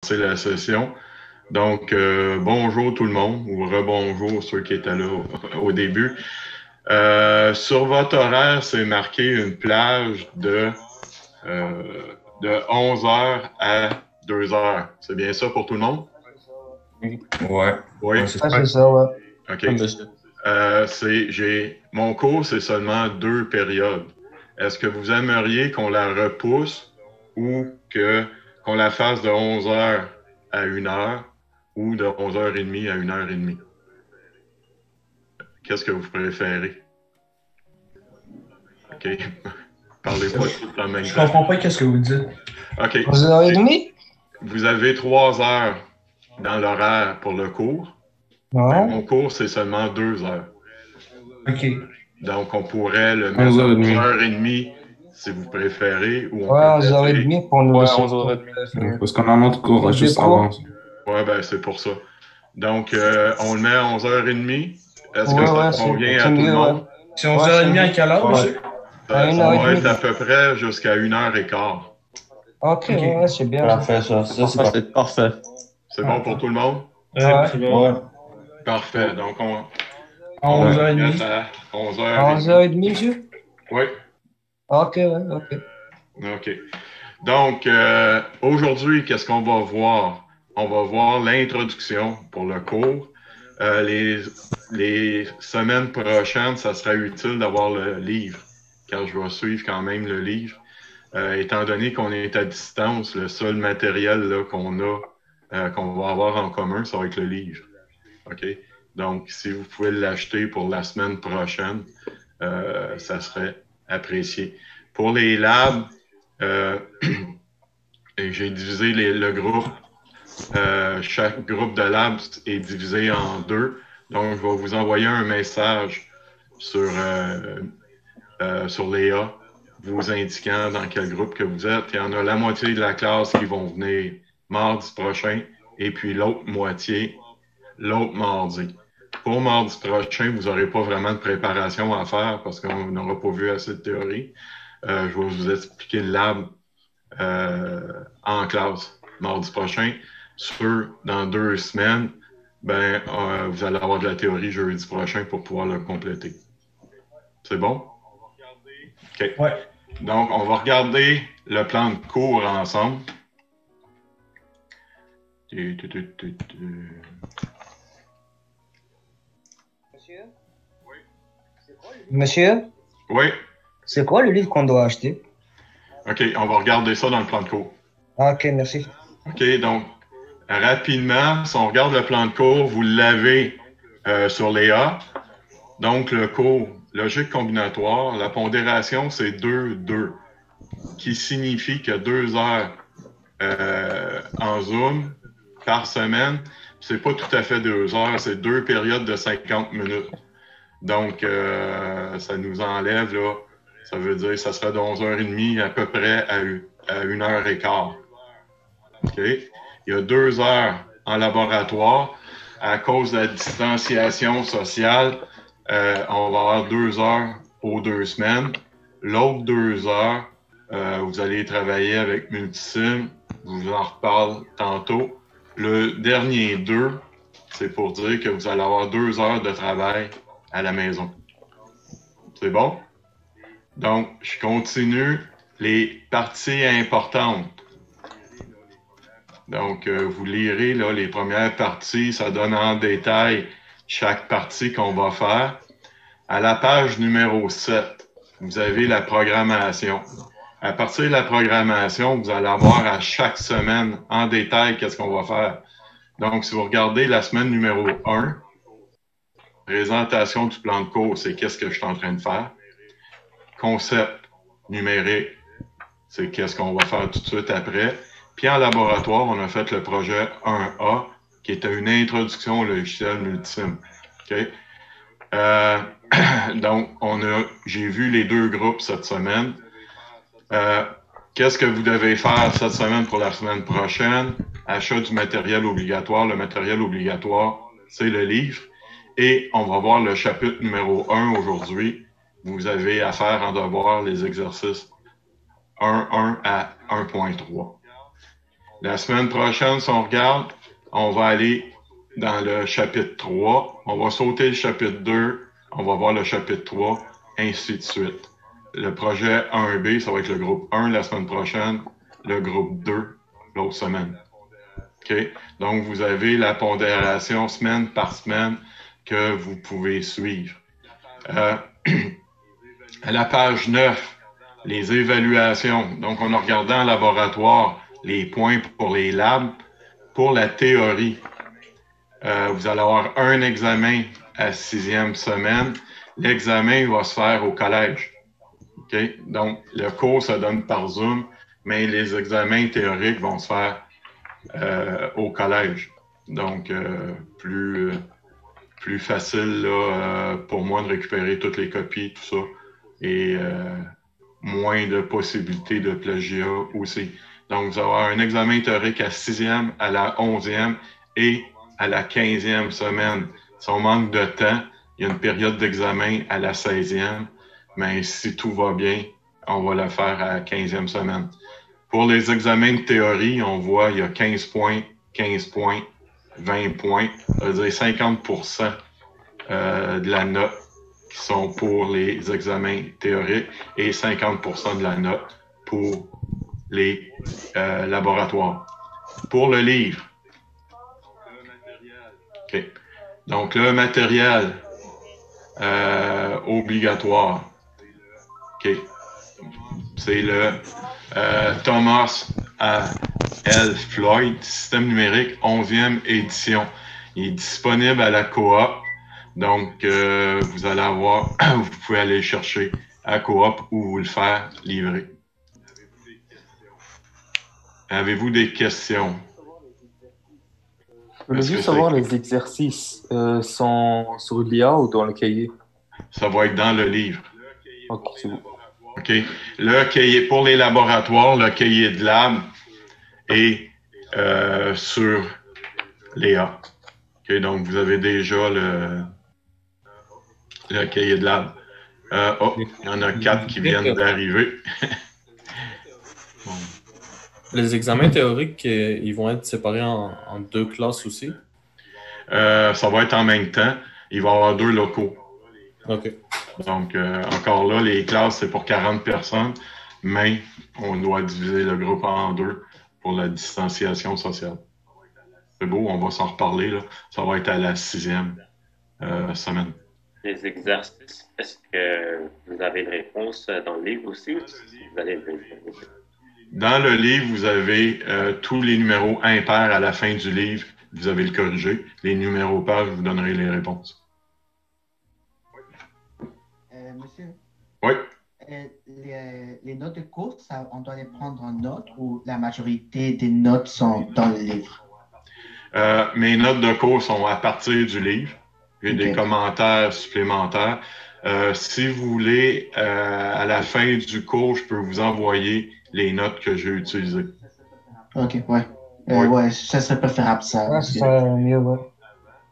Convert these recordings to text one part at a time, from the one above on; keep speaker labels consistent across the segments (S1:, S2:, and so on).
S1: commencer la session. Donc, bonjour tout le monde, ou rebonjour ceux qui étaient là au début. Sur votre horaire, c'est marqué une plage euh, de 11 heures à 2 heures. C'est bien ça pour tout le monde?
S2: Ouais.
S1: Oui?
S2: Ouais, c'est
S3: Ah,
S2: ça.
S3: c'est ça, ouais.
S1: OK.
S2: Ah, monsieur.
S1: Mon cours, c'est seulement 2 périodes. Est-ce que vous aimeriez qu'on la repousse ou qu'on la fasse de 11 heures à 1 heure ou de 11h30 à 1h30? Qu'est-ce que vous préférez? OK. Parlez pas tout en même
S2: Je
S1: temps.
S2: comprends pas qu'est-ce que vous dites.
S1: OK.
S3: 11h30?
S1: Vous avez 3 heures dans l'horaire pour le cours.
S3: Ouais.
S1: Mon cours, c'est seulement 2 heures.
S2: OK.
S1: Donc, on pourrait le mettre à 11h30 si vous préférez, ou on
S3: Ouais,
S1: peut laisser...
S3: 11h30 pour nous
S2: Ouais,
S3: laisser
S2: 11h30.
S4: Parce qu'on a un autre cours
S3: Pour
S4: juste
S3: des cours.
S4: avant.
S1: Ouais, ben c'est pour ça. Donc, on le met à 11h30. Est-ce que
S3: Ouais,
S1: ça
S3: ouais,
S1: convient à
S3: c'est
S1: tout le
S3: mieux,
S1: monde?
S2: C'est 11h30 à quelle heure,
S3: Ouais.
S2: monsieur?
S3: À
S1: Ça
S3: une heure et
S1: va être
S3: demie.
S1: à peu près jusqu'à 1h15.
S3: Ok,
S2: Ok.
S3: ouais, c'est bien.
S5: Parfait, ça. Ça, c'est parfait.
S1: C'est bon pour tout le monde?
S3: Ouais.
S2: C'est bon.
S5: Ouais.
S1: Parfait. Donc,
S2: À
S1: on va
S2: 11h30.
S1: mettre à
S3: À
S1: 11h30.
S3: 11h30, monsieur?
S1: Oui,
S3: Ok, ouais, ok.
S1: OK. Donc, aujourd'hui, qu'est-ce qu'on va voir? On va voir l'introduction pour le cours. Les semaines prochaines, ça sera utile d'avoir le livre, car je vais suivre quand même le livre. Étant donné qu'on est à distance, le seul matériel là, qu'on va avoir en commun, ça va être le livre. OK? Donc, si vous pouvez l'acheter pour la semaine prochaine, ça serait apprécié. Pour les labs, j'ai divisé le groupe. Chaque groupe de labs est divisé en 2. Donc, je vais vous envoyer un message sur Léa, vous indiquant dans quel groupe que vous êtes. Il y en a la moitié de la classe qui vont venir mardi prochain et puis l'autre moitié l'autre mardi. Pour mardi prochain, vous n'aurez pas vraiment de préparation à faire parce qu'on n'aura pas vu assez de théorie. Je vais vous expliquer le lab en classe mardi prochain. Dans 2 semaines, vous allez avoir de la théorie jeudi prochain pour pouvoir le compléter. C'est bon? OK.
S2: Ouais.
S1: Donc, on va regarder le plan de cours ensemble.
S3: Monsieur?
S1: Oui.
S3: C'est quoi le livre qu'on doit acheter?
S1: OK, on va regarder ça dans le plan de cours.
S3: Ok, merci.
S1: OK, donc, rapidement, si on regarde le plan de cours, vous l'avez sur Léa. Donc, le cours logique combinatoire, la pondération, c'est 2-2, qui signifie que 2 heures en Zoom par semaine. C'est pas tout à fait 2 heures, c'est 2 périodes de 50 minutes. Donc, ça nous enlève, là, ça veut dire que ça sera de 11h30 à peu près à 1h15. OK? Il y a 2 heures en laboratoire. À cause de la distanciation sociale, on va avoir 2 heures aux 2 semaines. L'autre 2 heures, vous allez travailler avec Multisim. Je vous en reparle tantôt. Le dernier 2, c'est pour dire que vous allez avoir 2 heures de travail à la maison. C'est bon? Donc, je continue les parties importantes. Donc, vous lirez là, les premières parties, ça donne en détail chaque partie qu'on va faire. À la page numéro 7, vous avez la programmation. À partir de la programmation, vous allez avoir à chaque semaine en détail qu'est-ce qu'on va faire. Donc, si vous regardez la semaine numéro 1, présentation du plan de cours, c'est qu'est-ce que je suis en train de faire. Concept numérique, c'est qu'est-ce qu'on va faire tout de suite après. Puis en laboratoire, on a fait le projet 1A, qui était une introduction au logiciel Multisim. OK? Donc, j'ai vu les 2 groupes cette semaine. Qu'est-ce que vous devez faire cette semaine pour la semaine prochaine? Achat du matériel obligatoire. Le matériel obligatoire, c'est le livre. Et on va voir le chapitre numéro 1 aujourd'hui. Vous avez à faire en devoir les exercices 1.1 à 1.3. La semaine prochaine, si on regarde, on va aller dans le chapitre 3. On va sauter le chapitre 2. On va voir le chapitre 3, ainsi de suite. Le projet 1B, ça va être le groupe 1 la semaine prochaine, le groupe 2 l'autre semaine. OK? Donc, vous avez la pondération semaine par semaine que vous pouvez suivre. À la page 9, les évaluations. Donc, on a regardé en laboratoire les points pour les labs. Pour la théorie, vous allez avoir un examen à 6e semaine. L'examen va se faire au collège. Okay? Donc, le cours se donne par Zoom, mais les examens théoriques vont se faire au collège. Donc, plus facile là, pour moi de récupérer toutes les copies, tout ça. Et moins de possibilités de plagiat aussi. Donc, vous allez avoir un examen théorique à 6e, à la 11e et à la 15e semaine. Si on manque de temps, il y a une période d'examen à la 16e, mais si tout va bien, on va la faire à la 15e semaine. Pour les examens de théorie, on voit il y a 15 points, 15 points, 20 points, ça veut dire 50% de la note qui sont pour les examens théoriques et 50% de la note pour les laboratoires. Pour le livre, OK. Donc, le matériel obligatoire, OK. C'est le Thomas L. Floyd, système numérique 11e édition. Il est disponible à la coop. Donc, vous allez avoir, vous pouvez aller le chercher à coop ou vous le faire livrer. Avez-vous des questions?
S5: Je voulais juste savoir, les exercices sont sur l'IA ou dans le cahier?
S1: Ça va être dans le livre.
S5: OK, c'est bon.
S1: OK. Le cahier pour les laboratoires, le cahier de lab est sur l'IA. OK, donc vous avez déjà le cahier de lab. Il y en a 4 qui viennent d'arriver.
S4: Bon. Les examens théoriques, ils vont être séparés en 2 classes aussi?
S1: Ça va être en même temps. Il va y avoir 2 locaux.
S4: OK.
S1: Donc, encore là, les classes, c'est pour 40 personnes, mais on doit diviser le groupe en 2 pour la distanciation sociale. C'est beau, on va s'en reparler, là. Ça va être à la 6e semaine.
S6: Les exercices, est-ce que vous avez une réponse dans le livre aussi? Ou vous allez
S1: Dans le livre, vous avez tous les numéros impairs à la fin du livre. Vous avez le corrigé. Les numéros pairs, je vous donnerai les réponses.
S7: Monsieur?
S1: Oui.
S7: Les notes de cours, on doit les prendre en note ou la majorité des notes sont dans le livre?
S1: Mes notes de cours sont à partir du livre. J'ai des commentaires supplémentaires. Si vous voulez, à la fin du cours, je peux vous envoyer les notes que j'ai utilisées.
S7: OK, ouais. Ouais, ça serait préférable, ça.
S3: Ouais, ça serait mieux, ouais.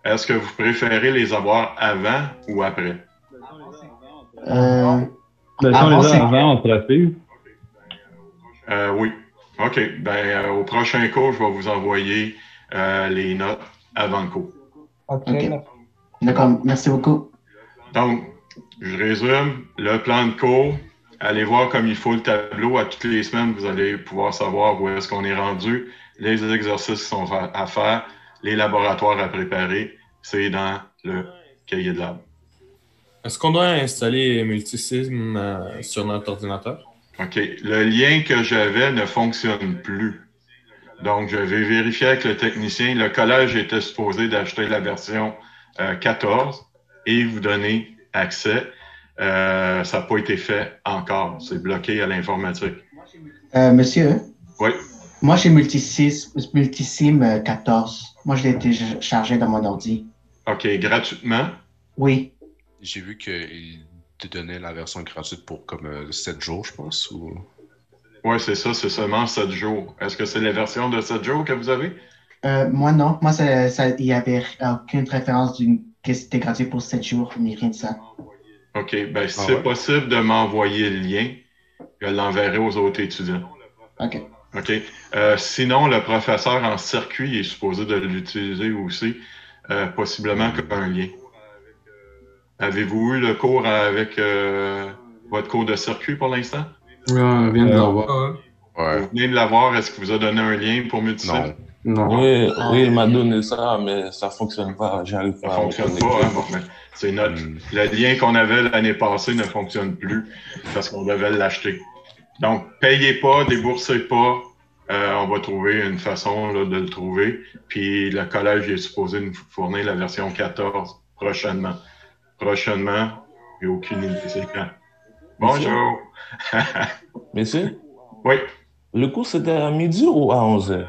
S1: Est-ce que vous préférez les avoir avant ou après?
S5: On les a avant, on pourrait suivre.
S1: Oui. OK. Au prochain cours, je vais vous envoyer les notes avant le cours.
S3: OK.
S7: D'accord, merci beaucoup.
S1: Donc, je résume le plan de cours. Allez voir comme il faut le tableau. À toutes les semaines, vous allez pouvoir savoir où est-ce qu'on est rendu, les exercices qui sont à faire, les laboratoires à préparer. C'est dans le cahier de lab.
S4: Est-ce qu'on doit installer Multisim sur notre ordinateur?
S1: OK. Le lien que j'avais ne fonctionne plus. Donc, je vais vérifier avec le technicien. Le collège était supposé d'acheter la version 14 et vous donner accès. Ça n'a pas été fait encore. C'est bloqué à l'informatique.
S7: Monsieur?
S1: Oui.
S7: Moi, j'ai Multisim 14. Moi, je l'ai téléchargé dans mon ordi.
S1: OK. Gratuitement?
S7: Oui.
S8: J'ai vu qu'il te donnait la version gratuite pour comme 7 jours, je pense. Ou...
S1: Oui, c'est ça. C'est seulement 7 jours. Est-ce que c'est la version de 7 jours que vous avez?
S7: Moi, non. Moi, il n'y avait aucune référence que c'était gratuit pour 7 jours, ni rien de ça.
S1: OK. Si c'est possible de m'envoyer le lien, je l'enverrai aux autres étudiants.
S7: OK.
S1: OK. Sinon, le professeur en circuit est supposé de l'utiliser aussi, possiblement comme un lien. Avez-vous eu le cours avec votre cours de circuit pour l'instant?
S9: Oui, on vient de l'avoir.
S8: Ouais.
S1: Vous venez de l'avoir. Est-ce que vous a donné un lien pour multisite?
S8: Non.
S9: Non.
S10: Oui, il m'a donné ça, mais ça fonctionne pas. J'arrive pas
S1: Ça
S10: à me
S1: fonctionne
S10: connecter.
S1: pas, hein? Bon, ben, c'est le lien qu'on avait l'année passée ne fonctionne plus parce qu'on devait l'acheter. Donc, payez pas, déboursez pas. On va trouver une façon là, de le trouver. Puis le collège est supposé nous fournir la version 14 prochainement. Prochainement, il n'y a aucune idée c'est quand. Bonjour.
S10: Monsieur,
S1: Oui,
S10: le cours c'était à midi ou à 11h?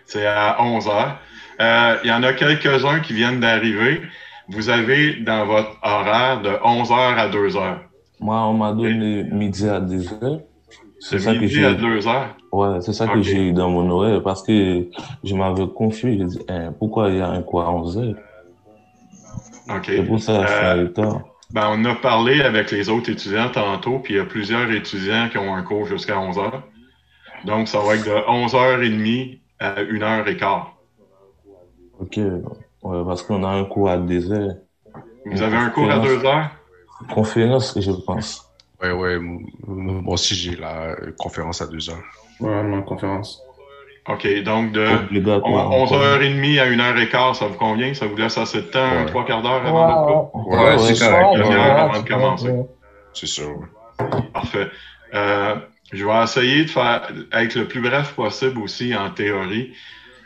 S1: c'est à 11h. Il y en a quelques-uns qui viennent d'arriver. Vous avez dans votre horaire de 11h à 2h.
S10: Moi, on m'a donné midi à 10h.
S1: C'est midi à 2h?
S10: Ouais, c'est ça que
S1: Ok.
S10: j'ai eu dans mon horaire parce que je m'avais confus. J'ai dit, pourquoi il y a un cours à 11h?
S1: OK.
S10: C'est pour ça que je suis en retard.
S1: Ben, on a parlé avec les autres étudiants tantôt, puis il y a plusieurs étudiants qui ont un cours jusqu'à 11h. Donc, ça va être de 11h30 à 1h15.
S10: Ok, ouais, parce qu'on a un cours à 2h.
S1: Vous avez un cours à 2h?
S10: Conférence, je pense.
S8: Ouais. Moi aussi, j'ai la conférence à 2h.
S9: Ouais, ma conférence.
S1: OK, donc de
S10: Obligatoire.
S1: 11h30 à 1h15, ça vous convient? Ça vous laisse assez de temps, un
S8: Ouais.
S1: 3/4 d'heure avant votre cours?
S9: Ouais, c'est correct.
S1: Une demi-heure avant de commencer.
S8: C'est sûr.
S1: Parfait. Je vais essayer de faire être le plus bref possible aussi en théorie.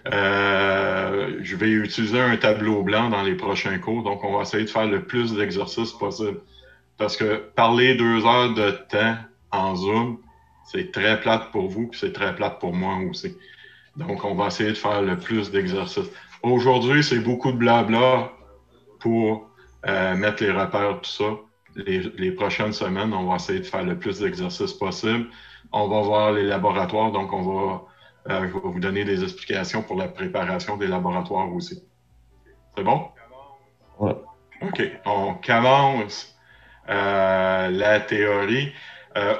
S1: Je vais utiliser un tableau blanc dans les prochains cours, donc on va essayer de faire le plus d'exercices possible. Parce que parler 2 heures de temps en Zoom, c'est très plate pour vous, puis c'est très plate pour moi aussi. Donc, on va essayer de faire le plus d'exercices. Aujourd'hui, c'est beaucoup de blabla pour mettre les repères, tout ça. Les prochaines semaines, on va essayer de faire le plus d'exercices possible. On va voir les laboratoires, donc je vais vous donner des explications pour la préparation des laboratoires aussi. C'est bon?
S10: Ouais.
S1: OK. On commence la théorie.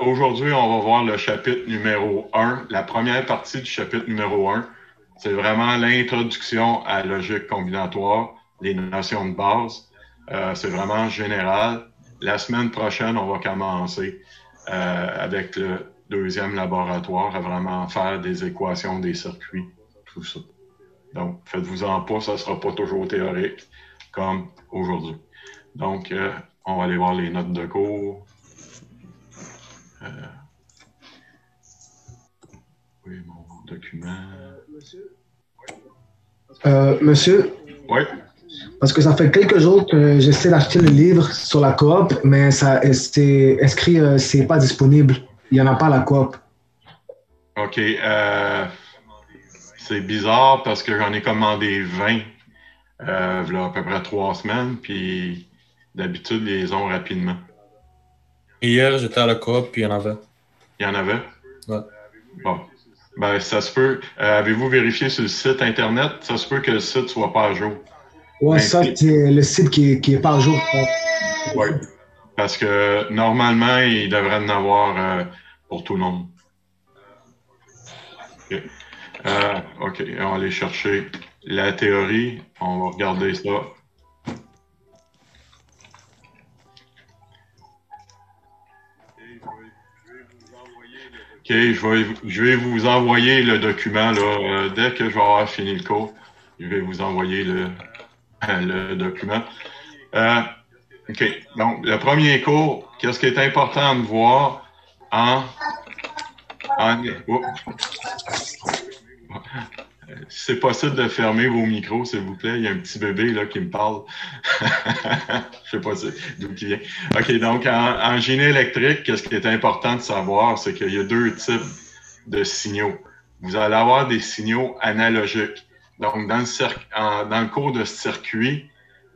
S1: Aujourd'hui, on va voir le chapitre numéro 1, la première partie du chapitre numéro 1. C'est vraiment l'introduction à la logique combinatoire, les notions de base. C'est vraiment général. La semaine prochaine, on va commencer avec le deuxième laboratoire à vraiment faire des équations, des circuits, tout ça. Donc, faites-vous-en pas, ça ne sera pas toujours théorique comme aujourd'hui. Donc, on va aller voir les notes de cours. Oui, mon document.
S11: Monsieur,
S1: Oui,
S11: parce que ça fait quelques jours que j'essaie d'acheter le livre sur la coop, mais c'est inscrit, c'est pas disponible. Il n'y en a pas à la coop.
S1: OK. C'est bizarre parce que j'en ai commandé 20 là, à peu près 3 semaines, puis d'habitude, ils les ont rapidement.
S4: Hier, j'étais à la coop, puis il y en avait.
S1: Il y en avait?
S4: Ouais.
S1: Bon. Ben, ça se peut. Avez-vous vérifié sur le site Internet? Ça se peut que le site soit pas à jour.
S11: Ouais, ça, c'est le site qui est par jour.
S1: Oui. Parce que normalement, il devrait en avoir pour tout le monde. OK. OK, on va aller chercher la théorie. On va regarder ça. OK, je vais vous envoyer le document là, dès que je vais avoir fini le cours. Je vais vous envoyer le document. OK, donc le premier cours, qu'est-ce qui est important de voir si c'est possible de fermer vos micros, s'il vous plaît. Il y a un petit bébé là qui me parle. Je sais pas d'où il vient. OK, donc en génie électrique, qu'est-ce qui est important de savoir, c'est qu'il y a 2 types de signaux. Vous allez avoir des signaux analogiques. Donc, dans le cours de circuit,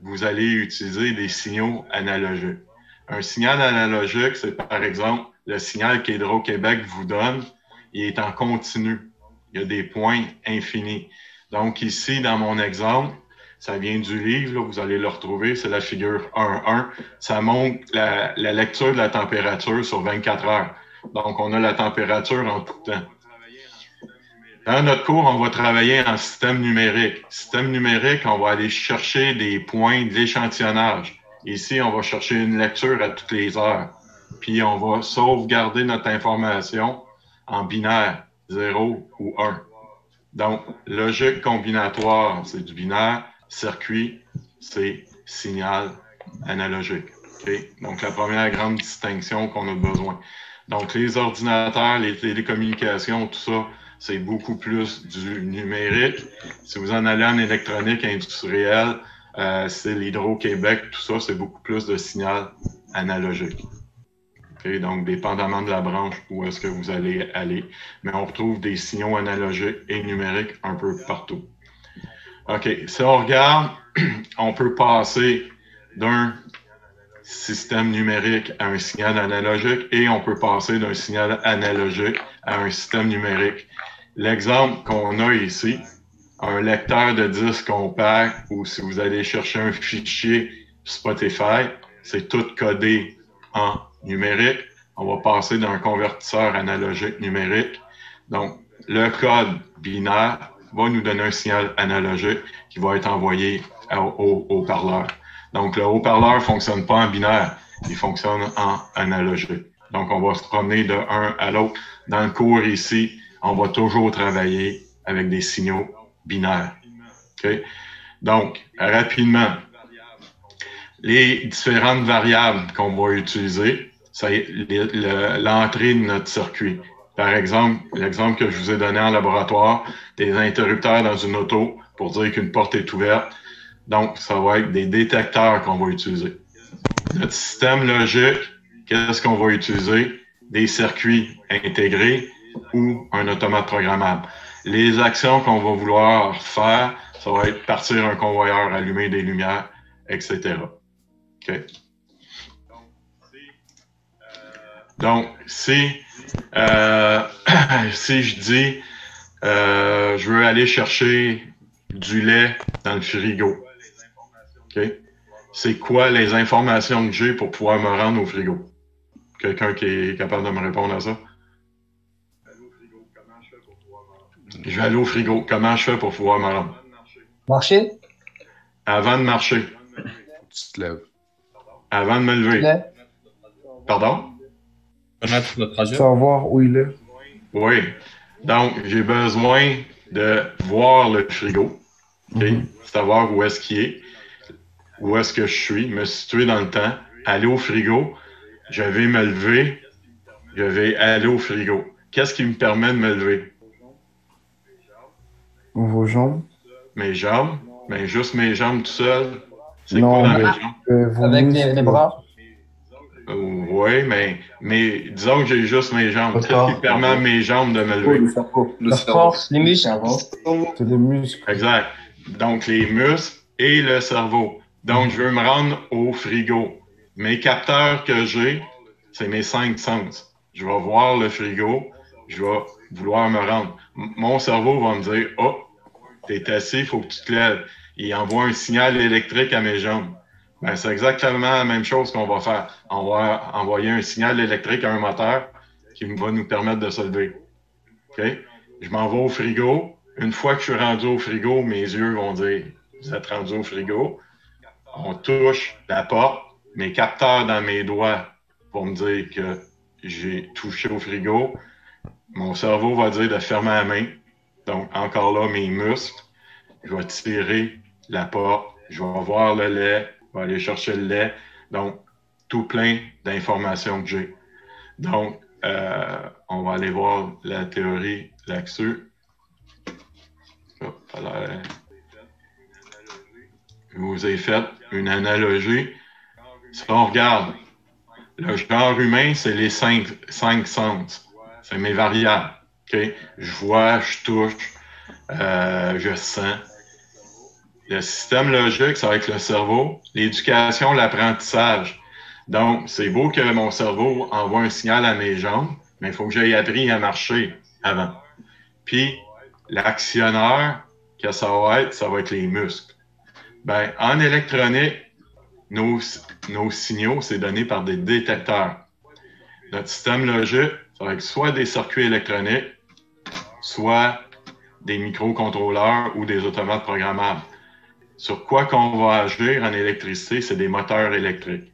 S1: vous allez utiliser des signaux analogiques. Un signal analogique, c'est par exemple le signal qu'Hydro-Québec vous donne, il est en continu. Il y a des points infinis. Donc ici, dans mon exemple, ça vient du livre, là, vous allez le retrouver, c'est la figure 1.1. Ça montre la lecture de la température sur 24 heures. Donc, on a la température en tout temps. Dans notre cours, on va travailler en système numérique. Système numérique, on va aller chercher des points de l'échantillonnage. Ici, on va chercher une lecture à toutes les heures. Puis, on va sauvegarder notre information en binaire, 0 ou 1. Donc, logique combinatoire, c'est du binaire. Circuit, c'est signal analogique. Okay? Donc, la première grande distinction qu'on a besoin. Donc, les ordinateurs, les télécommunications, tout ça, c'est beaucoup plus du numérique. Si vous en allez en électronique industrielle, c'est l'Hydro-Québec, tout ça, c'est beaucoup plus de signal analogique. Okay? Donc, dépendamment de la branche où est-ce que vous allez aller. Mais on retrouve des signaux analogiques et numériques un peu partout. OK. Si on regarde, on peut passer d'un système numérique à un signal analogique et on peut passer d'un signal analogique à un système numérique. L'exemple qu'on a ici, un lecteur de disque compact ou si vous allez chercher un fichier Spotify, c'est tout codé en numérique. On va passer d'un convertisseur analogique numérique. Donc, le code binaire va nous donner un signal analogique qui va être envoyé au haut-parleur. Donc, le haut-parleur ne fonctionne pas en binaire, il fonctionne en analogique. Donc, on va se promener de un à l'autre. Dans le cours ici, on va toujours travailler avec des signaux binaires. Okay? Donc, rapidement, les différentes variables qu'on va utiliser, c'est l'entrée de notre circuit. Par exemple, l'exemple que je vous ai donné en laboratoire, des interrupteurs dans une auto pour dire qu'une porte est ouverte. Donc, ça va être des détecteurs qu'on va utiliser. Notre système logique, qu'est-ce qu'on va utiliser? Des circuits intégrés ou un automate programmable. Les actions qu'on va vouloir faire, ça va être partir un convoyeur, allumer des lumières, etc. OK. Donc, si je dis je veux aller chercher du lait dans le frigo, okay? C'est quoi les informations que j'ai pour pouvoir me rendre au frigo? Quelqu'un qui est capable de me répondre à ça? Je vais aller au frigo. Comment je fais pour pouvoir me rendre?
S3: Marcher?
S1: Avant de marcher.
S8: Tu te lèves.
S1: Avant de me lever. Pardon?
S4: Connaître le trajet.
S9: Savoir où il est.
S1: Oui. Donc, j'ai besoin de voir le frigo. Okay? Savoir où est-ce qu'il est. Où est-ce que je suis. Me situer dans le temps. Aller au frigo. Je vais me lever. Je vais aller au frigo. Qu'est-ce qui me permet de me lever?
S9: Vos jambes.
S1: Mes jambes? Mais juste mes jambes tout seul? C'est
S9: Non,
S1: quoi dans
S9: mais,
S1: mes jambes?
S9: vos
S3: Avec
S9: muscles.
S3: les bras?
S1: Oui, mais disons que j'ai juste mes jambes. Qu'est-ce qui permet à mes jambes de me lever?
S3: La force, les muscles.
S9: C'est les muscles.
S1: Exact. Donc, les muscles et le cerveau. Donc, je veux me rendre au frigo. Mes capteurs que j'ai, c'est mes 5 sens. Je vais voir le frigo, je vais vouloir me rendre. Mon cerveau va me dire, « Oh, t'es assis, il faut que tu te lèves. » Il envoie un signal électrique à mes jambes. Ben, c'est exactement la même chose qu'on va faire. On va envoyer un signal électrique à un moteur qui va nous permettre de se lever. Okay? Je m'en vais au frigo. Une fois que je suis rendu au frigo, mes yeux vont dire « Vous êtes rendu au frigo. » On touche la porte. Mes capteurs dans mes doigts vont me dire que j'ai touché au frigo. Mon cerveau va dire de fermer la main. Donc, encore là, mes muscles. Je vais tirer la porte. Je vais voir le lait. Je vais aller chercher le lait. Donc, tout plein d'informations que j'ai. Donc, on va aller voir la théorie là-dessus. Je vous ai fait une analogie. Si on regarde, le genre humain, c'est les cinq sens. C'est mes variables. Okay? Je vois, je touche, je sens. Le système logique, ça va être le cerveau. L'éducation, l'apprentissage. Donc, c'est beau que mon cerveau envoie un signal à mes jambes, mais il faut que j'aie appris à marcher avant. Puis, l'actionneur, que ça va être les muscles. Ben, en électronique, nos signaux, c'est donné par des détecteurs. Notre système logique, ça va être soit des circuits électroniques, soit des microcontrôleurs ou des automates programmables. Sur quoi qu'on va agir en électricité, c'est des moteurs électriques.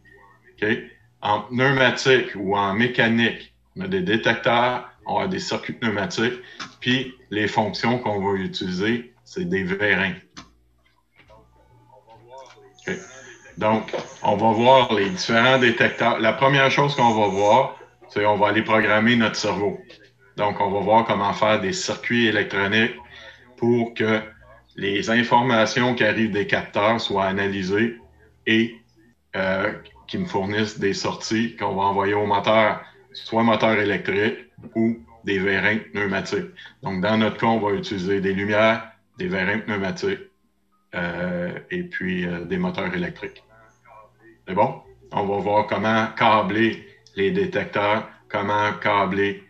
S1: Okay? En pneumatique ou en mécanique, on a des détecteurs, on a des circuits pneumatiques, puis les fonctions qu'on va utiliser, c'est des vérins. Okay. Donc, on va voir les différents détecteurs. La première chose qu'on va voir, c'est qu'on va aller programmer notre cerveau. Donc, on va voir comment faire des circuits électroniques pour que les informations qui arrivent des capteurs soient analysées et qui me fournissent des sorties qu'on va envoyer au moteur, soit moteur électrique ou des vérins pneumatiques. Donc, dans notre cas, on va utiliser des lumières, des vérins pneumatiques et puis des moteurs électriques. C'est bon? On va voir comment câbler les détecteurs, comment câbler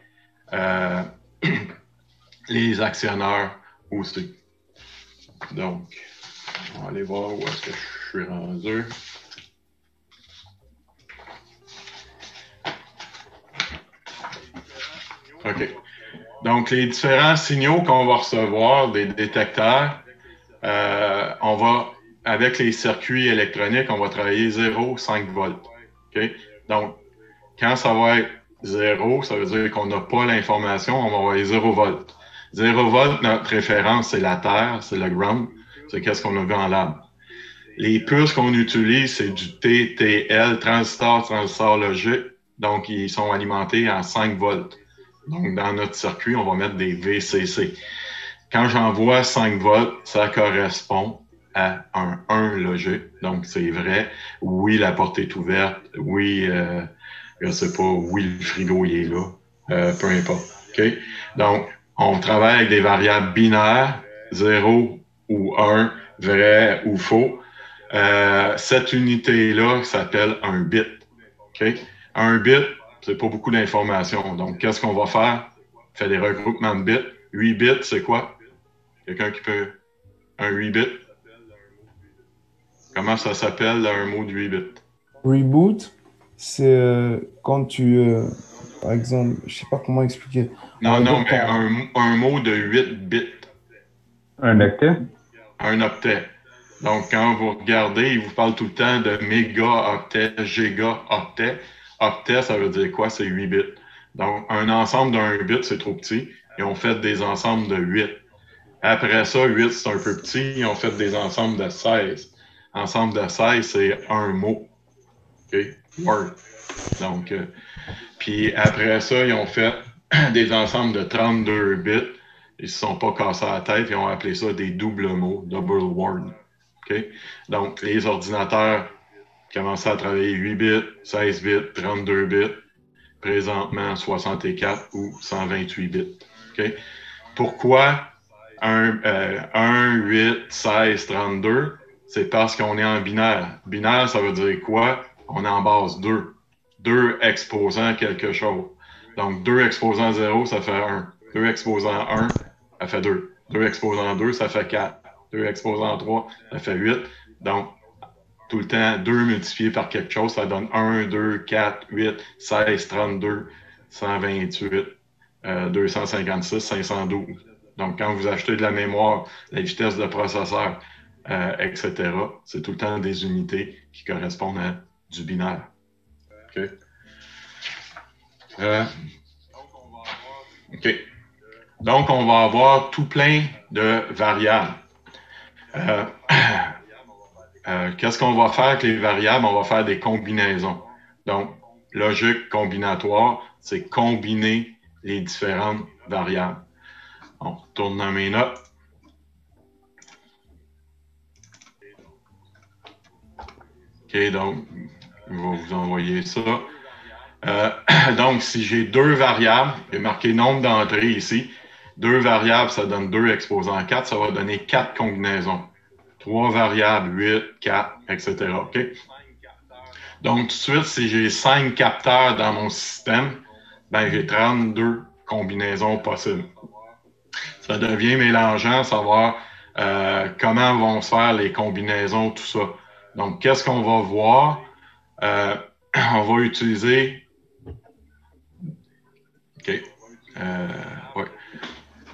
S1: les actionneurs aussi. Donc, on va aller voir où est-ce que je suis rendu. OK. Donc, les différents signaux qu'on va recevoir des détecteurs, on va, avec les circuits électroniques, on va travailler 0, 5 volts. OK? Donc, quand ça va être 0, ça veut dire qu'on n'a pas l'information, on va envoyer 0 volts. 0 volts, notre référence, c'est la Terre, c'est le ground, c'est qu'est-ce qu'on a vu en lab. Les puces qu'on utilise, c'est du TTL, transistor logique, donc ils sont alimentés à 5 volts. Donc, dans notre circuit, on va mettre des VCC. Quand j'envoie 5 volts, ça correspond à un 1 logique. Donc, c'est vrai. Oui, la porte est ouverte. Oui, je sais pas. Oui, le frigo, il est là. Peu importe. OK? Donc, on travaille avec des variables binaires, 0 ou 1, vrai ou faux. Cette unité-là s'appelle un bit. OK? Un bit, c'est pas beaucoup d'informations. Donc, qu'est-ce qu'on va faire? On fait des regroupements de bits. 8 bits, c'est quoi? Quelqu'un qui peut... Un 8 bits? Comment ça s'appelle, un mot de 8 bits?
S9: Reboot, c'est quand tu... par exemple, je sais pas comment expliquer.
S1: Non, mais un mot de 8 bits.
S5: Un octet?
S1: Un octet. Donc, quand vous regardez, il vous parle tout le temps de mégaoctet, gigaoctet. Octet, ça veut dire quoi? C'est 8 bits. Donc, un ensemble d'un bit, c'est trop petit. Ils ont fait des ensembles de 8. Après ça, 8, c'est un peu petit. Ils ont fait des ensembles de 16. Ensemble de 16, c'est un mot. OK? Word. Donc, puis après ça, ils ont fait des ensembles de 32 bits. Ils ne se sont pas cassés la tête. Ils ont appelé ça des doubles mots, double word. OK? Donc, les ordinateurs commençaient à travailler 8 bits, 16 bits, 32 bits, présentement 64 ou 128 bits. OK? Pourquoi 1, 8, 16, 32? C'est parce qu'on est en binaire. Binaire, ça veut dire quoi? On est en base 2. 2 exposant quelque chose. Donc, 2 exposant 0, ça fait 1. 2 exposant 1, ça fait 2. 2 exposant 2, ça fait 4. 2 exposant 3, ça fait 8. Donc, tout le temps, 2 multiplié par quelque chose, ça donne 1, 2, 4, 8, 16, 32, 128, 256, 512. Donc, quand vous achetez de la mémoire, la vitesse de processeur, etc., c'est tout le temps des unités qui correspondent à du binaire. OK? OK. Donc, on va avoir tout plein de variables. Qu'est-ce qu'on va faire avec les variables? On va faire des combinaisons. Donc, logique combinatoire, c'est combiner les différentes variables. On retourne dans mes notes. OK, donc, je vais vous envoyer ça. Donc, si j'ai 2 variables, j'ai marqué nombre d'entrées ici. 2 variables, ça donne 2 exposant 4, ça va donner 4 combinaisons. 3 variables, 8, 4, etc. OK? Donc, tout de suite, si j'ai 5 capteurs dans mon système, ben j'ai 32 combinaisons possibles. Ça devient mélangeant, savoir comment vont se faire les combinaisons, tout ça. Donc, qu'est-ce qu'on va voir? On va utiliser... OK. Ouais.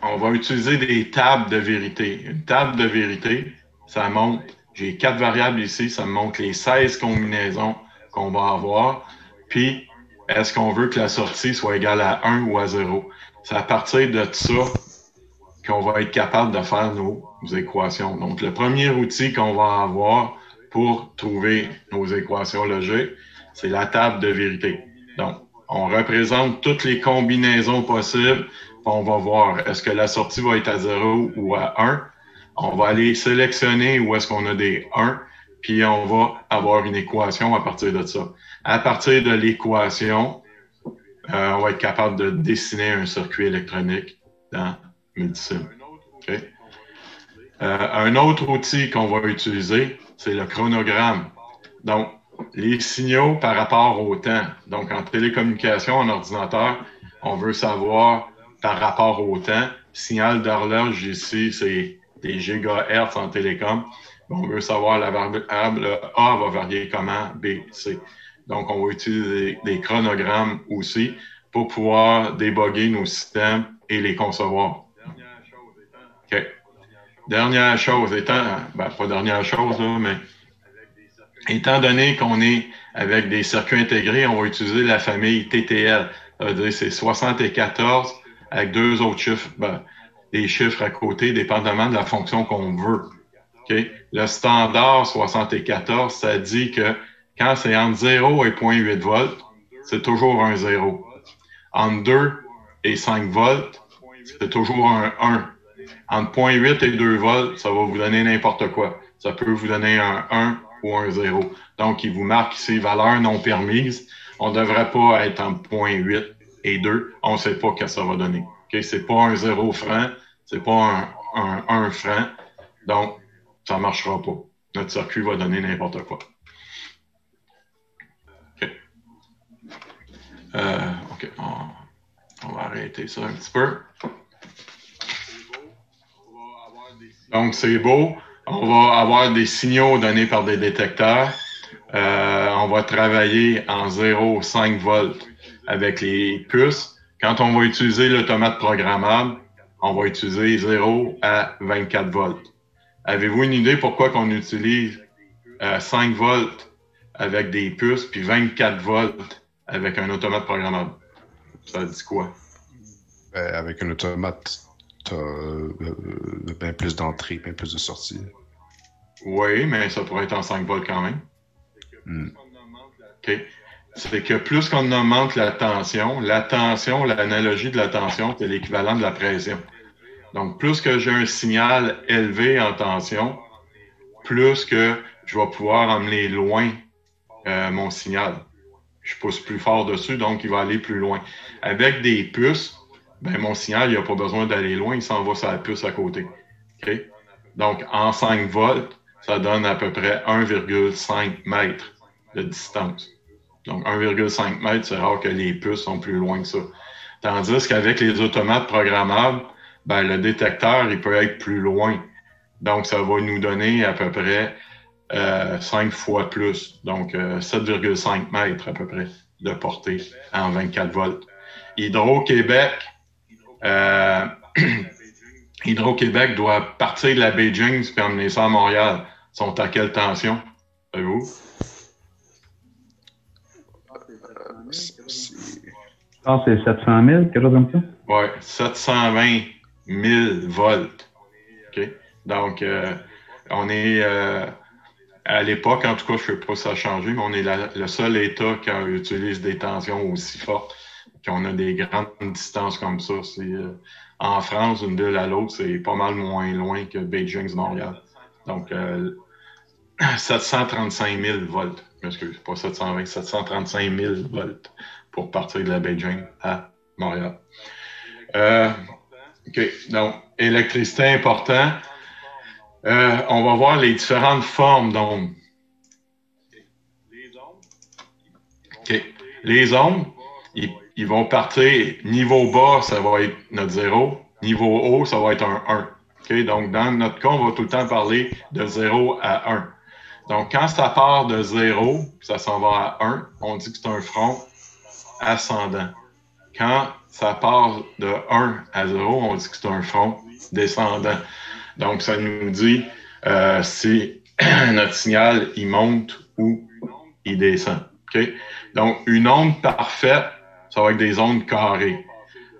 S1: on va utiliser des tables de vérité. Une table de vérité, ça montre, j'ai 4 variables ici, ça me montre les 16 combinaisons qu'on va avoir. Puis, est-ce qu'on veut que la sortie soit égale à 1 ou à 0? C'est à partir de ça qu'on va être capable de faire nos équations. Donc, le premier outil qu'on va avoir pour trouver nos équations logiques, c'est la table de vérité. Donc, on représente toutes les combinaisons possibles. On va voir, est-ce que la sortie va être à 0 ou à 1? On va aller sélectionner où est-ce qu'on a des 1, puis on va avoir une équation à partir de ça. À partir de l'équation, on va être capable de dessiner un circuit électronique dans Multisim. Okay? Un autre outil qu'on va utiliser, c'est le chronogramme. Donc, les signaux par rapport au temps. Donc, en télécommunication, en ordinateur, on veut savoir par rapport au temps. Signal d'horloge ici, c'est des gigahertz en télécom. On veut savoir la variable A va varier comment, B, C. Donc, on va utiliser des chronogrammes aussi pour pouvoir débugger nos systèmes et les concevoir. OK. Dernière chose, pas dernière chose, là, mais étant donné qu'on est avec des circuits intégrés, on va utiliser la famille TTL. Ça veut dire c'est 74 avec 2 autres chiffres, des chiffres à côté, dépendamment de la fonction qu'on veut. Okay? Le standard 74, ça dit que quand c'est entre 0 et 0.8 volts, c'est toujours un 0. Entre 2 et 5 volts, c'est toujours un 1. Entre 0.8 et 2 volts, ça va vous donner n'importe quoi. Ça peut vous donner un 1 ou un 0. Donc, il vous marque ici valeur non permise. On ne devrait pas être entre 0.8 et 2. On ne sait pas ce que ça va donner. Okay? Ce n'est pas un 0 franc, ce n'est pas un 1 franc. Donc, ça ne marchera pas. Notre circuit va donner n'importe quoi. OK. OK. On va arrêter ça un petit peu. Donc, c'est beau. On va avoir des signaux donnés par des détecteurs. On va travailler en 0,5 volts avec les puces. Quand on va utiliser l'automate programmable, on va utiliser 0 à 24 volts. Avez-vous une idée pourquoi on utilise 5 volts avec des puces puis 24 volts avec un automate programmable? Ça dit quoi?
S8: Avec un automate, tu as bien plus d'entrées, bien plus de sorties.
S1: Oui, mais ça pourrait être en 5 volts quand même. OK. C'est que plus qu'on augmente la tension, l'analogie de la tension, c'est l'équivalent de la pression. Donc, plus que j'ai un signal élevé en tension, plus que je vais pouvoir emmener loin mon signal. Je pousse plus fort dessus, donc il va aller plus loin. Avec des puces, mon signal, il n'a pas besoin d'aller loin, il s'en va sur la puce à côté. Okay? Donc, en 5 volts, ça donne à peu près 1,5 mètres de distance. Donc, 1,5 mètres, c'est rare que les puces sont plus loin que ça. Tandis qu'avec les automates programmables, le détecteur, il peut être plus loin. Donc, ça va nous donner à peu près 5 fois plus. Donc, 7,5 mètres à peu près de portée en 24 volts. Hydro-Québec, Hydro-Québec doit partir de la baie James puis emmener ça à Montréal. Ils sont à quelle tension? Savez-vous?
S12: Je pense que c'est 700 000, quelque chose comme ça?
S1: Oui, 720 000 volts. OK? Donc, on est, à l'époque, en tout cas, je ne sais pas si ça a changé, mais on est le seul État qui utilise des tensions aussi fortes, qu'on a des grandes distances comme ça. En France, d'une ville à l'autre, c'est pas mal moins loin que Beijing-Montréal. Donc, 735 000 volts. Excusez, pas 720, 735 000 volts pour partir de la Beijing à Montréal. OK. Donc, électricité important. On va voir les différentes formes d'ondes. OK. Les ondes, ils vont partir niveau bas, ça va être notre 0. Niveau haut, ça va être un 1. OK? Donc, dans notre cas, on va tout le temps parler de 0 à 1. Donc, quand ça part de 0, ça s'en va à 1, on dit que c'est un front ascendant. Quand ça part de 1 à 0, on dit que c'est un front descendant. Donc, ça nous dit si notre signal, il monte ou il descend. Okay? Donc, une onde parfaite, ça va être des ondes carrées.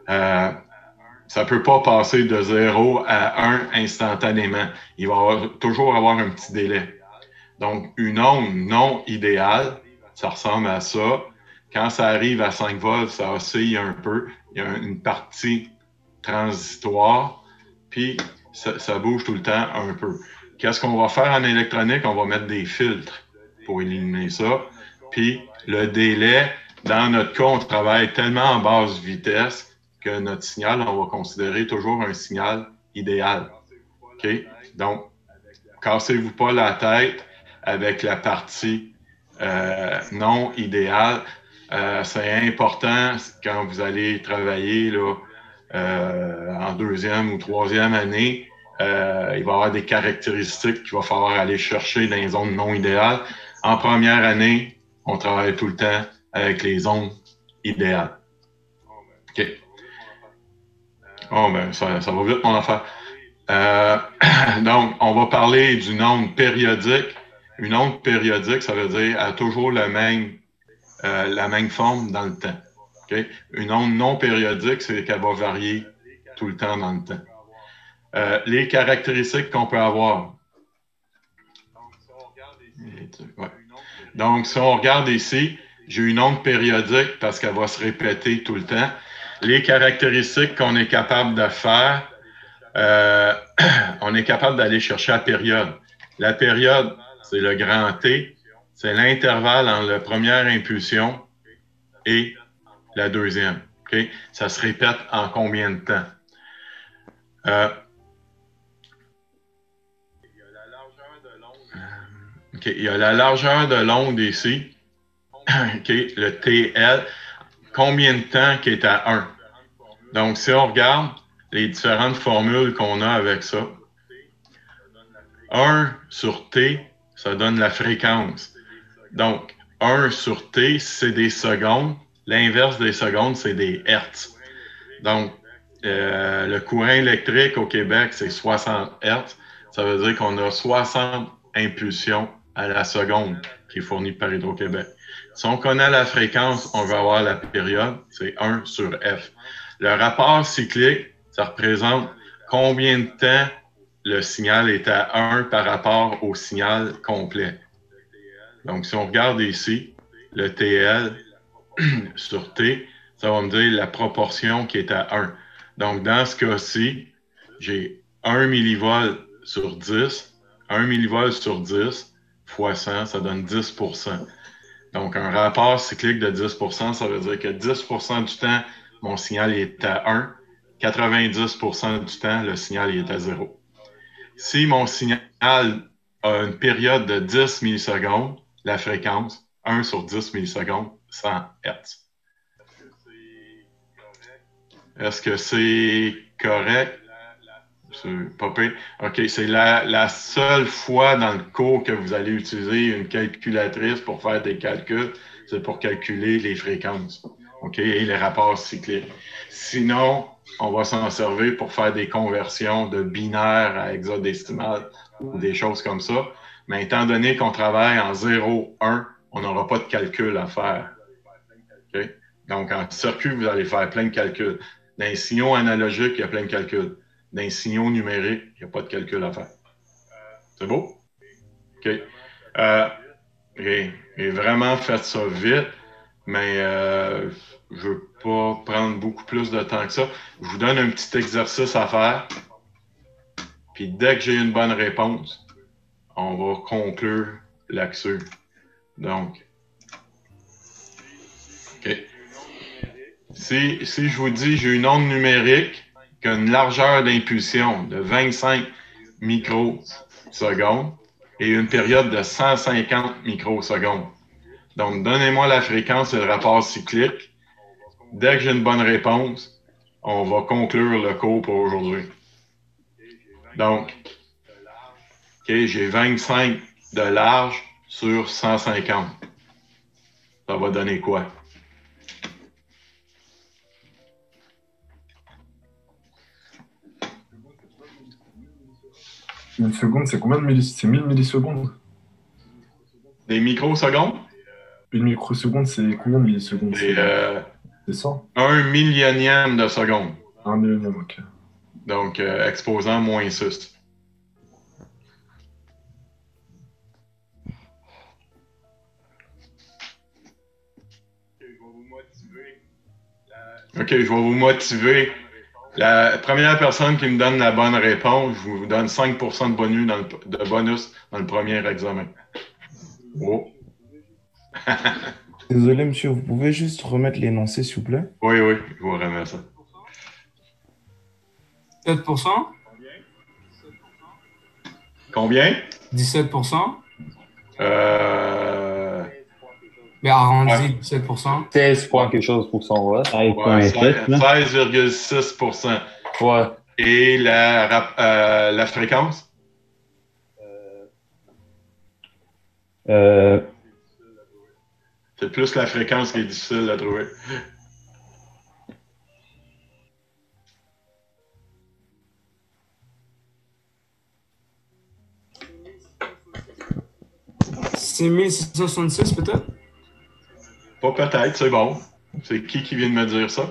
S1: Ça peut pas passer de 0 à 1 instantanément. Il va toujours avoir un petit délai. Donc, une onde non idéale, ça ressemble à ça. Quand ça arrive à 5 volts, ça oscille un peu. Il y a une partie transitoire, puis ça bouge tout le temps un peu. Qu'est-ce qu'on va faire en électronique? On va mettre des filtres pour éliminer ça. Puis, le délai, dans notre cas, on travaille tellement en basse vitesse que notre signal, on va considérer toujours un signal idéal. OK? Donc, cassez-vous pas la tête avec la partie non idéale. C'est important quand vous allez travailler là, en 2e ou 3e année. Il va y avoir des caractéristiques qu'il va falloir aller chercher dans les zones non idéales. En première année, on travaille tout le temps avec les zones idéales. OK. Oh, ben, ça va vite, mon affaire. Donc, on va parler d'une onde périodique. Une onde périodique, ça veut dire qu'elle a toujours la même forme dans le temps. Okay? Une onde non périodique, c'est qu'elle va varier tout le temps dans le temps. Les caractéristiques qu'on peut avoir. Ouais. Donc, si on regarde ici, j'ai une onde périodique parce qu'elle va se répéter tout le temps. Les caractéristiques qu'on est capable de faire, on est capable d'aller chercher la période. La période, c'est le grand T, c'est l'intervalle entre la première impulsion et la deuxième. Okay? Ça se répète en combien de temps? Okay. Il y a la largeur de l'onde ici, okay, le TL. Combien de temps qui est à 1? Donc, si on regarde les différentes formules qu'on a avec ça, 1 sur T, ça donne la fréquence. Donc, 1 sur T, c'est des secondes. L'inverse des secondes, c'est des hertz. Donc, le courant électrique au Québec, c'est 60 hertz. Ça veut dire qu'on a 60 impulsions à la seconde qui est fournie par Hydro-Québec. Si on connaît la fréquence, on va avoir la période, c'est 1 sur F. Le rapport cyclique, ça représente combien de temps le signal est à 1 par rapport au signal complet. Donc, si on regarde ici, le TL sur T, ça va me dire la proportion qui est à 1. Donc, dans ce cas-ci, j'ai 1 millivolt sur 10. 1 millivolt sur 10 fois 100, ça donne 10 %. Donc, un rapport cyclique de 10 %, ça veut dire que 10 % du temps, mon signal est à 1. 90 % du temps, le signal est à 0. Si mon signal a une période de 10 millisecondes, la fréquence, 1 sur 10 millisecondes, 100 Hz. Est-ce que c'est correct? C'est pas pire. OK, c'est la seule fois dans le cours que vous allez utiliser une calculatrice pour faire des calculs, c'est pour calculer les fréquences, OK, et les rapports cycliques. Sinon, on va s'en servir pour faire des conversions de binaire à hexadécimal ou des choses comme ça. Mais étant donné qu'on travaille en 0, 1, on n'aura pas de calcul à faire. OK? Donc, en circuit, vous allez faire plein de calculs. Dans les signaux analogiques, il y a plein de calculs. Dans les signaux numériques, il n'y a pas de calcul à faire. C'est beau? OK. J'ai vraiment fait ça vite, mais je ne veux pas prendre beaucoup plus de temps que ça. Je vous donne un petit exercice à faire. Puis dès que j'ai une bonne réponse, on va conclure là-dessus. Donc, OK. Si je vous dis j'ai une onde numérique qui a une largeur d'impulsion de 25 microsecondes et une période de 150 microsecondes. Donc, donnez-moi la fréquence et le rapport cyclique. Dès que j'ai une bonne réponse, on va conclure le cours pour aujourd'hui. Donc, OK, j'ai 25 de large sur 150. Ça va donner quoi?
S13: Une seconde, c'est combien de c'est 1000 millisecondes?
S1: Des microsecondes?
S13: Une microseconde, c'est combien de millisecondes? C'est ça?
S1: 1 millionième de seconde.
S13: 1 millionième, ok.
S1: Donc, exposant moins 6. OK, je vais vous motiver. La première personne qui me donne la bonne réponse, je vous donne 5% de bonus dans le premier examen. Oh.
S9: Désolé, monsieur, vous pouvez juste remettre l'énoncé, s'il vous plaît?
S1: Oui, je vous remets ça.
S2: 7%?
S1: Combien?
S2: 17%? Mais arrondi, 17%.
S5: 16 points quelque chose pour cent, ouais.
S1: 16,6%.
S5: Ouais.
S1: Et la fréquence? C'est plus la fréquence qui est difficile à trouver.
S2: C'est 1666 peut-être?
S1: Pas peut-être, c'est bon. C'est qui vient de me dire ça?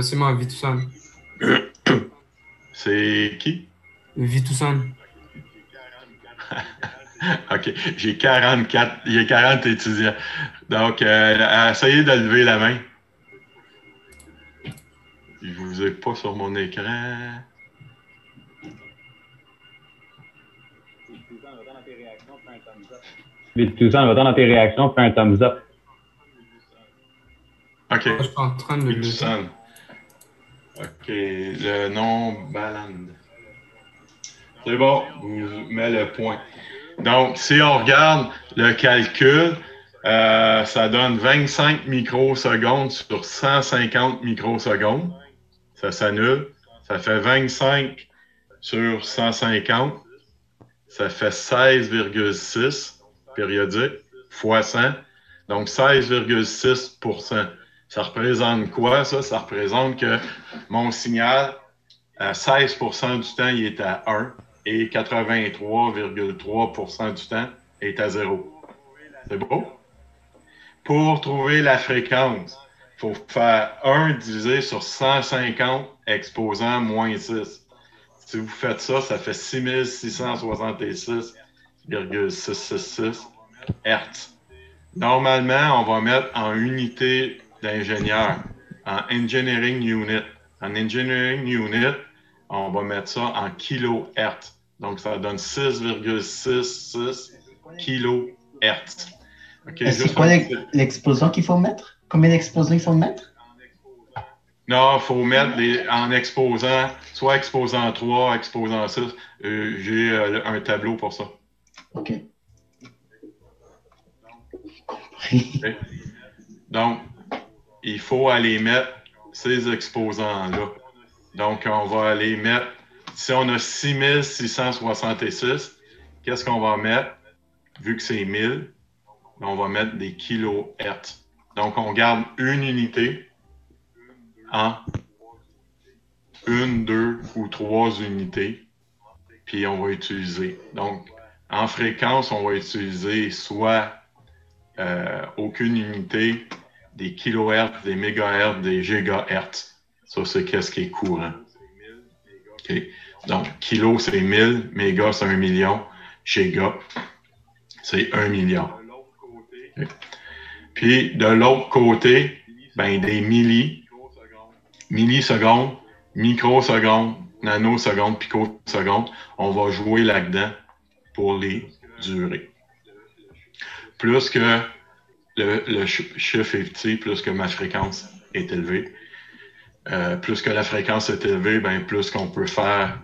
S2: C'est moi, Vitusan.
S1: C'est qui?
S2: Vitusan.
S1: OK. J'ai 44. Il y a 40 étudiants. Donc, essayez de lever la main. Je ne vous ai pas sur mon écran.
S12: Vitusan, va dans tes réactions, fais un thumbs up.
S1: OK.
S2: Je suis en train de le
S1: Vitusan. OK. Le nom Baland. C'est bon. Je vous mets le point. Donc, si on regarde le calcul, ça donne 25 microsecondes sur 150 microsecondes. Ça s'annule. Ça fait 25 sur 150. Ça fait 16,6 périodique fois 100. Donc, 16,6%. Ça représente quoi, ça? Ça représente que mon signal, à 16% du temps, il est à 1 et 83,3% du temps est à 0. C'est beau? Pour trouver la fréquence, il faut faire 1 divisé sur 150 exposant moins 6. Si vous faites ça, ça fait 6666,666 Hertz. Normalement, on va mettre en unité d'ingénieur, en engineering unit. En engineering unit, on va mettre ça en kilohertz. Donc, ça donne 6,66 kilohertz. Okay,
S7: c'est quoi l'explosion qu'il faut mettre? Combien d'explosions il faut mettre?
S1: Non, il faut mettre en exposant, soit exposant 3, exposant 6. J'ai un tableau pour ça.
S7: OK.
S1: Okay. Donc, il faut aller mettre ces exposants-là. Donc, on va aller mettre, si on a 6666, qu'est-ce qu'on va mettre? Vu que c'est 1000, on va mettre des kilohertz. Donc, on garde une unité en 1, 2 ou 3 unités, puis on va utiliser. Donc, en fréquence, on va utiliser soit aucune unité, des kilohertz, des mégahertz, des gigahertz. Ça, c'est qu'est-ce qui est courant. Okay. Donc, kilo, c'est 1000, méga, c'est 1 million, giga, c'est 1 milliard. Okay. Puis, de l'autre côté, ben, des millisecondes, microsecondes, nanosecondes, picosecondes, on va jouer là-dedans pour les durées. Plus que le chiffre est petit, plus que ma fréquence est élevée. Plus que la fréquence est élevée, ben plus qu'on peut faire,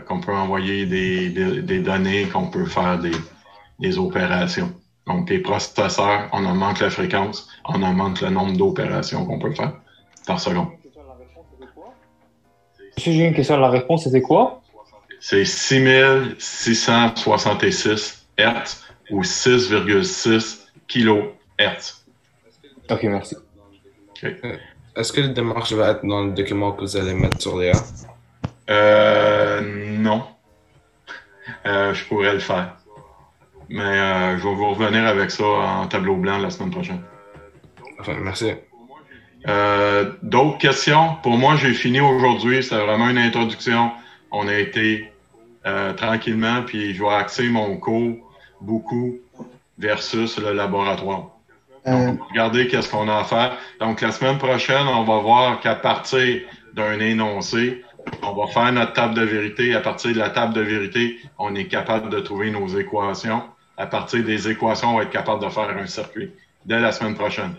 S1: qu'on peut envoyer des données, qu'on peut faire des opérations. Donc, les processeurs, on augmente la fréquence, on augmente le nombre d'opérations qu'on peut faire par seconde.
S5: J'ai une question. La réponse, c'était quoi?
S1: C'est 6666 Hertz ou 6,6 kHz.
S5: OK, merci.
S1: Okay.
S4: Est-ce que la démarche va être dans le document que vous allez mettre sur Léa?
S1: Non. Je pourrais le faire. Mais je vais vous revenir avec ça en tableau blanc la semaine prochaine.
S8: Enfin, merci.
S1: D'autres questions? Pour moi, j'ai fini aujourd'hui. C'est vraiment une introduction. On a été tranquillement, puis je vais axer mon cours beaucoup versus le laboratoire. Donc, regardez qu'est-ce qu'on a à faire. Donc, la semaine prochaine, on va voir qu'à partir d'un énoncé, on va faire notre table de vérité. À partir de la table de vérité, on est capable de trouver nos équations. À partir des équations, on va être capable de faire un circuit dès la semaine prochaine.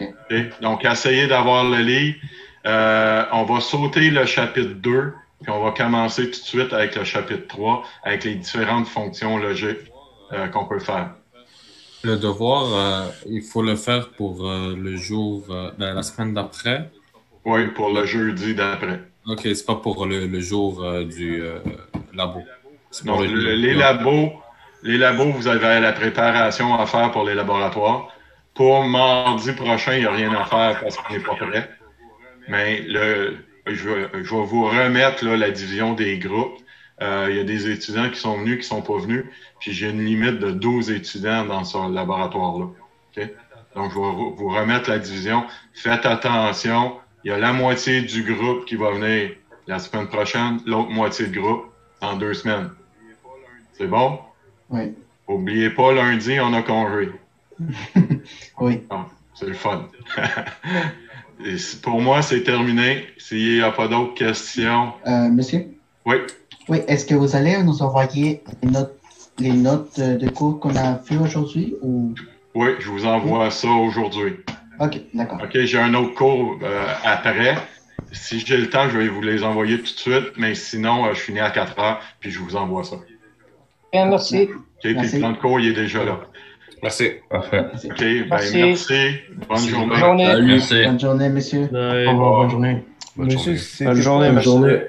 S1: Okay? Donc, essayez d'avoir le livre. On va sauter le chapitre 2, puis on va commencer tout de suite avec le chapitre 3, avec les différentes fonctions logiques qu'on peut faire.
S4: Le devoir, il faut le faire pour le jour de la semaine d'après?
S1: Oui, pour le jeudi d'après.
S4: OK, c'est pas pour le jour du labo.
S1: Non, les labos, vous avez la préparation à faire pour les laboratoires. Pour mardi prochain, il n'y a rien à faire parce qu'on n'est pas prêt. Mais je vais vous remettre là, la division des groupes. Il y a des étudiants qui sont venus, qui ne sont pas venus. Puis j'ai une limite de 12 étudiants dans ce laboratoire-là. Okay? Donc, je vais vous remettre la division. Faites attention. Il y a la moitié du groupe qui va venir la semaine prochaine, l'autre moitié de groupe en 2 semaines. C'est bon?
S7: Oui.
S1: N'oubliez pas, lundi, on a congé.
S7: Oui.
S1: Ah, c'est le fun. Et pour moi, c'est terminé. S'il n'y a pas d'autres questions.
S7: Monsieur?
S1: Oui.
S7: Oui, est-ce que vous allez nous envoyer les notes de cours qu'on a fait aujourd'hui ou...
S1: Oui, je vous envoie ça aujourd'hui.
S7: OK, d'accord.
S1: OK, j'ai un autre cours après. Si j'ai le temps, je vais vous les envoyer tout de suite, mais sinon, je finis à 4 heures, puis je vous envoie ça.
S3: Bien, merci.
S1: OK, puis le plan de cours, il est déjà là.
S8: Merci.
S10: Parfait.
S1: OK, ben merci. Bonne journée.
S3: Bonne journée.
S7: Bonne journée, monsieur.
S2: Au revoir, bonne journée.
S9: Monsieur, c'est
S3: Bonne journée.